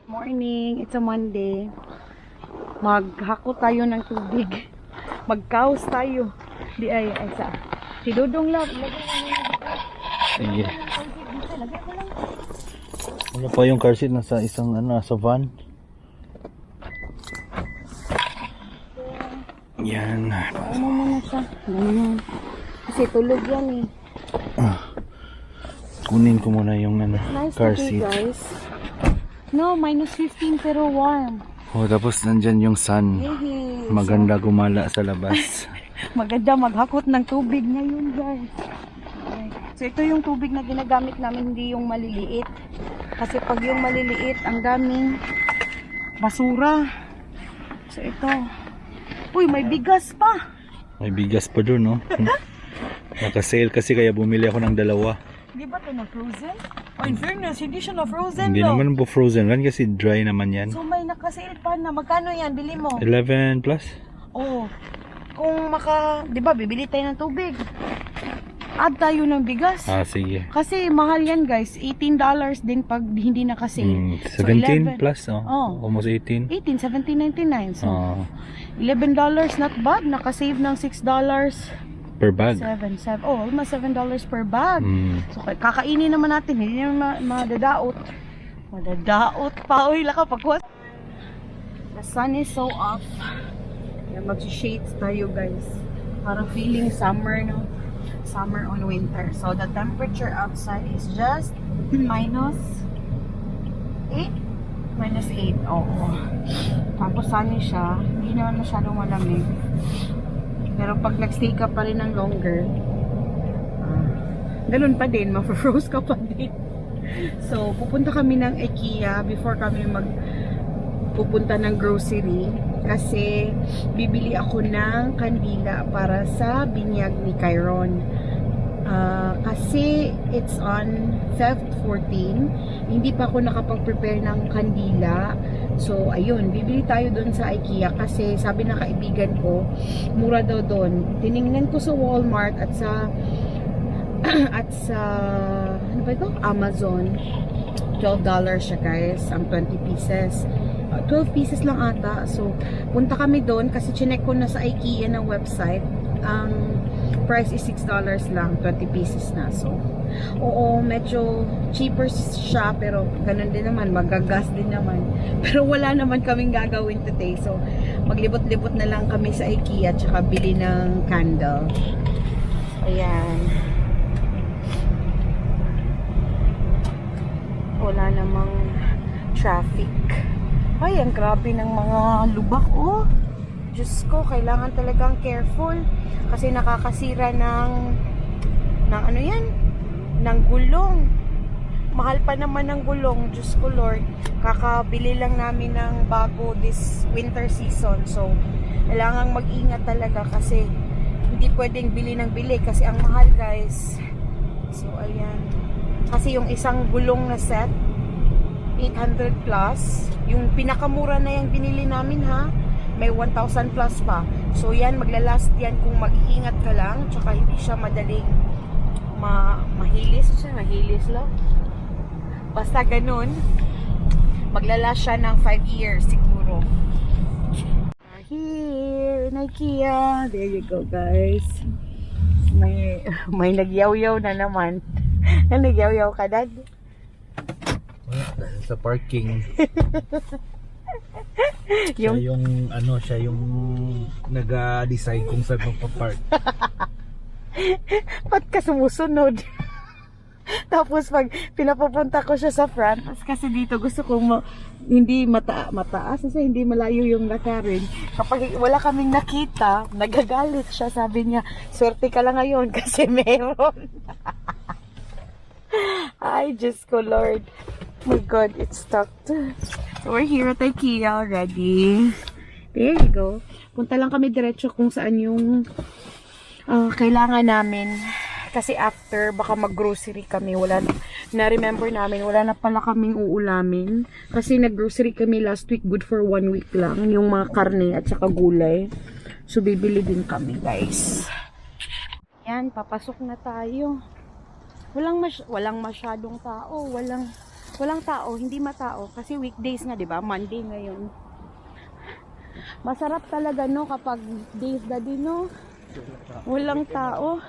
Morning, it's a Monday. Maghako tayo ng tubig. Magkaos tayo. Di ay sa. Si Dudong love. Sige. Wala pa yung car seat nasa isang sa van. Yan. Ano muna siya? Ganyan. Kasi tulog yan eh. Kunin ko muna yung Nice car today, seat. guys. No, -15 pero warm. Oh, tapos nandyan yung sun. Hey, Maganda gumala sa labas. maganda maghakot ng tubig ngayon, guys. Okay. So ito yung tubig na ginagamit namin, hindi yung maliliit. Kasi pag yung maliliit, ang daming basura. So ito. Uy, may bigas pa. May bigas pa dun, no? Naka-sale kasi kaya bumili ako ng dalawa. Di ba ito na frozen? Oh, in fairness, hindi siya na frozen. Hindi naman po frozen lang kasi dry naman yan. So may naka-sale pa na. Magkano yan? Bili mo? 11 plus? Oh. Kung di ba, bibili tayo ng tubig. Add tayo ng bigas. Ah, sige. Kasi mahal yan, guys. $18 din pag hindi naka-sale. 17 11. plus, oh. Oh. Almost 18. 18, 17.99. So, Oh, $11 not bad. Naka-save ng $6. per bag. 7. Oh, almost $7 per bag. So, kakainin naman natin. Hindi naman madadaot. Madadaot pa. Uy, laka pagkuha. The sun is so off. Kaya mag-shades tayo, guys. Para feeling summer, no? Summer on winter. So, the temperature outside is just -8? -8. Oo. Tapos sunny siya. Hindi naman masyadong malamig. Pero pag nagstay ka pa rin ng longer, ganun pa din, ma-froze ka pa din. So, pupunta kami ng IKEA before kami pupunta ng grocery. Kasi, bibili ako ng kandila para sa binyag ni Kyron. Kasi, it's on Feb 14. Hindi pa ako nakapag-prepare ng kandila. So, ayun, bibili tayo doon sa IKEA kasi sabi ng kaibigan ko, mura daw doon. Tiningnan ko sa Walmart at sa ano ba ito? Amazon. $12 siya, guys. Ang 20 pieces. 12 pieces lang ata. So, punta kami doon kasi chinek ko na sa IKEA ng website. Ang price is $6 lang. 20 pieces na. So, oo, medyo cheaper siya pero ganun din naman, magagas din naman. Pero wala naman kaming gagawin today. So, maglibot-libot na lang kami sa IKEA at saka bili ng candle. Ayan. Wala namang traffic. Ay, ang grabe ng mga lubak, oh. Diyos ko, kailangan talagang careful kasi nakakasira ng ano yan? Ng gulong. Mahal pa naman ng gulong. Diyos ko, Lord. Kakabili lang namin ng bago this winter season. So, kailangan mag-ingat talaga kasi hindi pwedeng bili ng bili kasi ang mahal, guys. So, ayan. Kasi yung isang gulong na set, 800 plus. Yung pinakamura na yung binili namin, ha? May 1,000 plus pa. So, yan, maglalast yan kung mag-iingat ka lang. Tsaka hindi siya madaling mahilis siya, mahilis lang. Basta ganun, maglalast siya ng 5 years siguro. Here in IKEA. There you go, guys. May nagyaw-yaw na naman. Nagyaw-yaw ka, Dad? Sa parking. Yung siya yung nag-decide kung saan magpa-park. ba't ka sumusunod? Tapos pag pinapupunta ko siya sa front, kasi dito gusto kong hindi mataas kasi hindi malayo yung lakarin. Kapag wala kaming nakita, nagagalit siya. Sabi niya, swerte ka lang ngayon kasi meron. Ay, Diyos ko, Lord. Oh my God, it's stuck. So we're here at IKEA already. There you go. Punta lang kami diretso kung saan yung kailangan namin. Kasi after, baka mag-grocery kami. Na-remember namin, wala na pala kaming uulamin. Kasi nag-grocery kami last week, good for 1 week lang. Yung mga karne at saka gulay. So, bibili din kami, guys. Yan, papasok na tayo. Walang masyadong tao. Walang tao, hindi matao. Kasi weekdays nga, di ba? Monday ngayon. Masarap talaga, no? Kapag days daddy, no? Walang tao.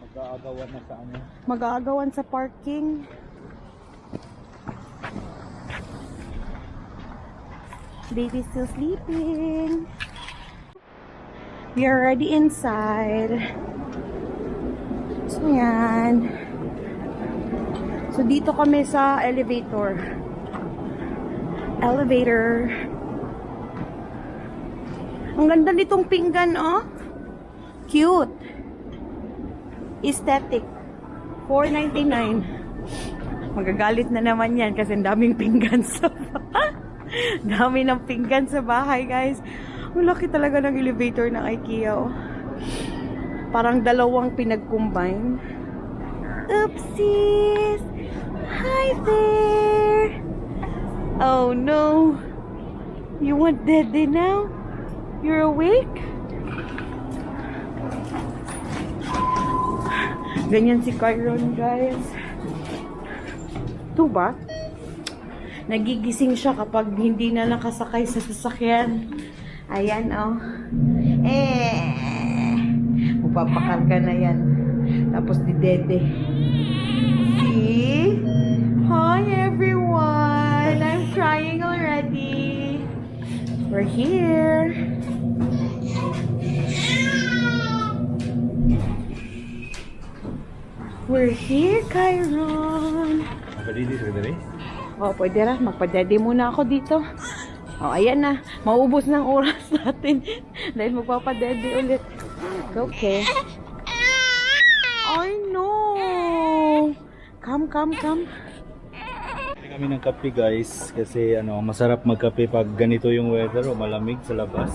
Mag-aagawan na sa ano. Mag-aagawan sa parking. Baby's still sleeping. We are already inside. So, yan. So, dito kami sa elevator. Elevator. Ang ganda nitong pinggan, oh. Cute. Aesthetic. $4.99. Magagalit na naman yan kasi ang daming pinggan sa dami ng pinggan sa bahay, guys. Ang laki talaga ng elevator ng IKEA, oh. Parang dalawang pinag-combine. Oopsies! Hi there! Oh no! You want Dede now? You're awake? Ganyan si Kyron, guys. Ito ba? Nagigising siya kapag hindi na nakasakay sa sasakyan. Ayan, oh. Magpapakarga na yan. Tapos di Dede. See? Hi, everyone! I'm crying already. We're here. We're here, Kyron. Pwede sa dali? Oh, pwede ra. Magpa-daddy muna ako dito. Oh, ayan na. Maubos ng oras natin. Dahil magpapa-daddy ulit. Okay. I know. Come. Bili kami ng kape guys kasi ano, masarap magkape pag ganito yung weather o malamig sa labas.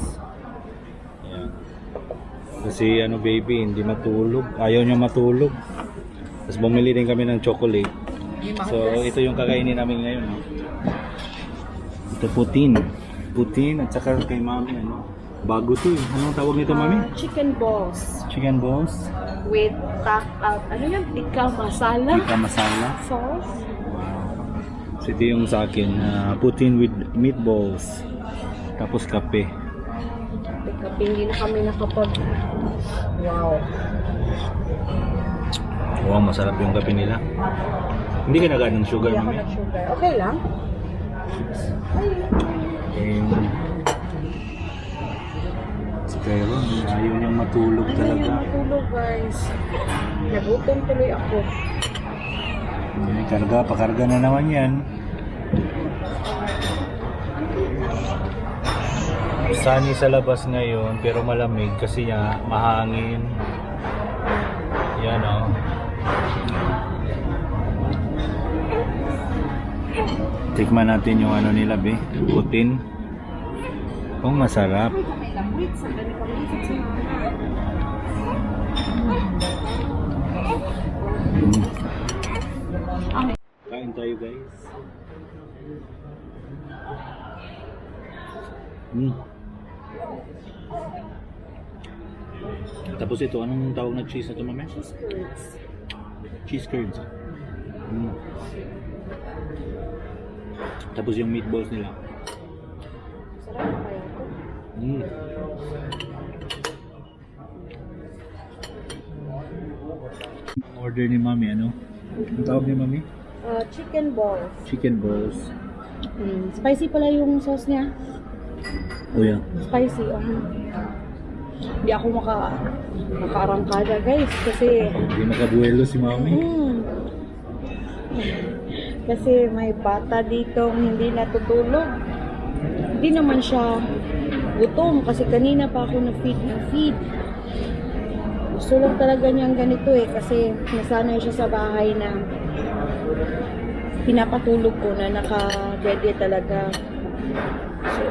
Ayan. Kasi ano baby, hindi matulog. Ayaw niya matulog. Tapos bumili din kami ng chocolate. So ito yung kakainin namin ngayon. Ito putin at saka kay mami ano. Bago to eh. Anong tawag nito mami? Chicken balls. Chicken balls. With ano yan? Tikka masala. Tikka masala. Sauce. So ito yung sa akin. Putin with meatballs. Tapos kape. Kape, hindi na kami nakapag... Wow. Wow, masarap yung kape nila. Hindi ka nagad ng sugar, Hindi ako mami? nag-sugar. Okay lang. Pero ayaw niyang matulog Ayaw talaga. niyang matulog, guys. Nagutom tuloy ako. Pakarga na naman yan. Sunny sa labas ngayon pero malamig kasi mahangin. Yan oh. Tikman natin yung ano nila be, putin. Oh, masarap. Kain tayo guys. Tapos ito, anong tawag na cheese na ito, mami? Cheese curds. Cheese curds. Tapos yung meatballs nila. Sarap na kaya ito. Ang order ni mami, ano? Ang tawag ni mami? Chicken balls. Chicken balls. Spicy pala yung sauce niya. Oh yeah. Spicy. Hindi ako makaarangkada, guys. Kasi... Hindi makabuelo si mami. Kasi may bata dito hindi natutulog. Hindi naman siya gutom kasi kanina pa ako na-feed. Gusto lang talaga niyang ganito eh kasi nasanay siya sa bahay na pinapatulog ko na naka-ready talaga. So,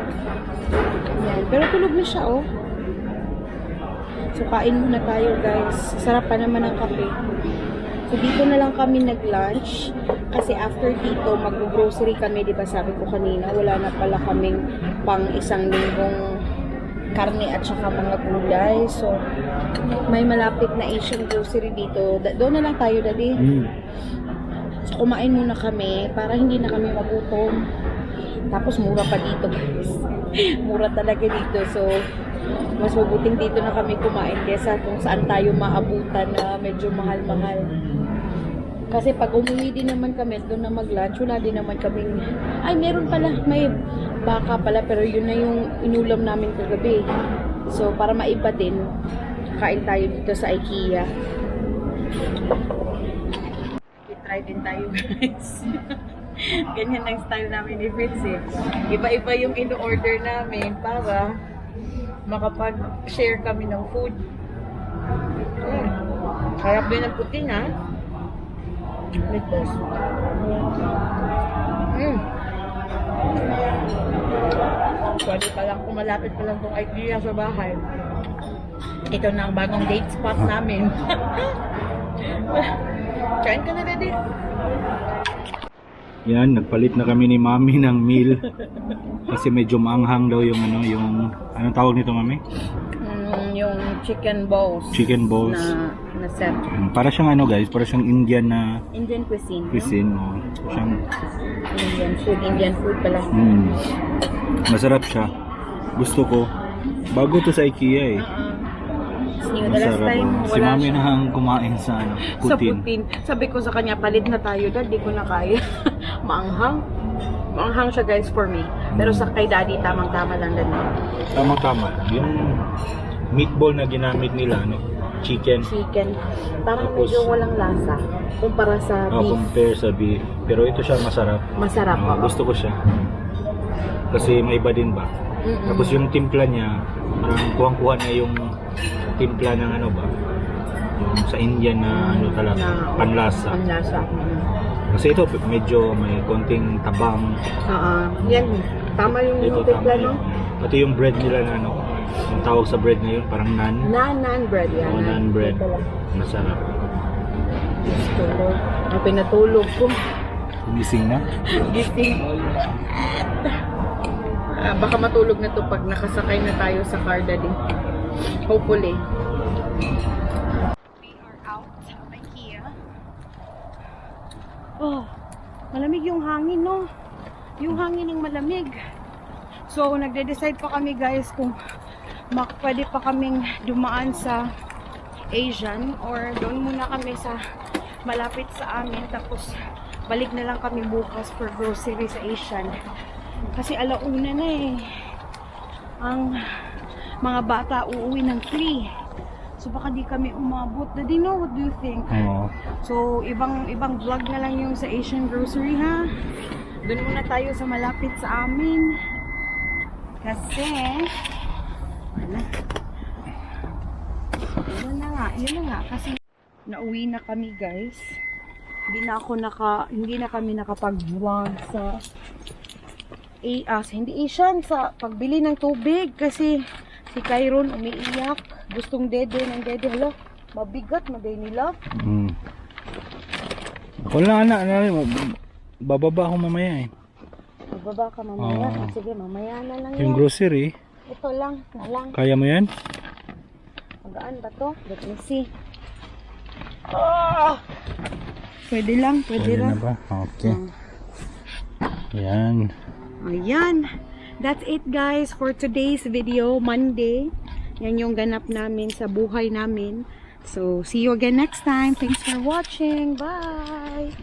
yan. Pero tulog na siya, oh. So, kain muna tayo, guys. Sarap pa naman ang kape. So, dito na lang kami nag-lunch. Kasi after dito, mag-grocery kami. Diba sabi ko kanina, wala na pala kaming pang isang linggong karne at saka mga gulay. So, may malapit na Asian grocery dito. Doon na lang tayo, Daddy. So kumain muna kami para hindi na kami magutom. Tapos mura pa dito guys. Mura talaga dito. So mas mabuting dito na kami kumain kesa kung saan tayo maabutan na medyo mahal-mahal. Kasi pag umuwi din naman kami doon na mag-lunch, wala din naman kaming, ay meron pala, may baka pala, pero yun na yung inulam namin kagabi. So para maiba din, kain tayo dito sa IKEA. I-try din tayo guys. Ganyan ang style namin ni Fritz eh. Iba-iba yung in-order namin para makapag-share kami ng food. Harap din ang puting ha. Meatballs. Pwede pa lang, kung malapit pa lang itong IKEA sa bahay. Ito na ang bagong date spot namin. Kain ka na ready? Yan, nagpalit na kami ni Mami ng meal. Kasi medyo maanghang daw yung anong tawag nito, Mami? Yung chicken balls. Chicken balls. Na set. Para siyang guys, para siyang Indian na Indian cuisine. cuisine. Oh. Siyang Indian food pala. Masarap siya. Gusto ko. Bago to sa IKEA eh. The last time, Si Mami na ang kumain sa sa putin. putin. Sabi ko sa kanya, palit na tayo dad, di ko na kaya. Maanghang. Maanghang siya guys for me. Pero sa kay daddy, tamang-tama lang din. Tama-tama. Yung meatball na ginamit nila, chicken. Parang Tapos, medyo walang lasa. Kumpara sa beef. Compare sa beef. Pero ito siya masarap. Masarap. Gusto ko siya. Kasi may iba din ba? Tapos yung timpla niya, parang kuhang-kuha na yung timpla ng yung sa Indian na talaga, panlasa. Panlasa. Kasi ito medyo may konting tabang. Yan. Tama yung Ito timpla, tama no? Pati yung bread nila na yung tawag sa bread na yun, parang naan. Naan bread yan. Naan bread. Masarap. Ang pinatulog ko. Gising na? Gising. Baka matulog na to pag nakasakay na tayo sa car daddy. Hopefully. We are out of IKEA. Oh, malamig yung hangin, no? Yung hangin ng malamig. So, nagde-decide pa kami guys kung pwede pa kaming dumaan sa Asian or doon muna kami sa malapit sa amin. Tapos, balik na lang kami bukas for grocery sa Asian. Kasi alauna na eh. Ang mga bata uuwi ng 3. So baka di kami umabot. Daddy, no? What do you think? Oo. So ibang vlog na lang yung sa Asian grocery ha. Doon muna tayo sa malapit sa amin. Kasi yun na nga kasi nauwi na kami guys. Hindi na kami nakapag-vlog sa hindi Asian sa pagbili ng tubig kasi si Kyron umiiyak, gustong dede ng dede. Hala, mabigat magay nila. Ako lang bababa ako mamaya eh. Magbaba ka mamaya. Sige, mamaya na lang Yung grocery, ito lang, na lang. kaya mo yan? Magaan ba to? Let me see. Pwede lang. Na ba? Okay. Yan. Ayan. That's it guys for today's video, Monday. Yan yung ganap namin sa buhay namin. So, see you again next time. Thanks for watching. Bye!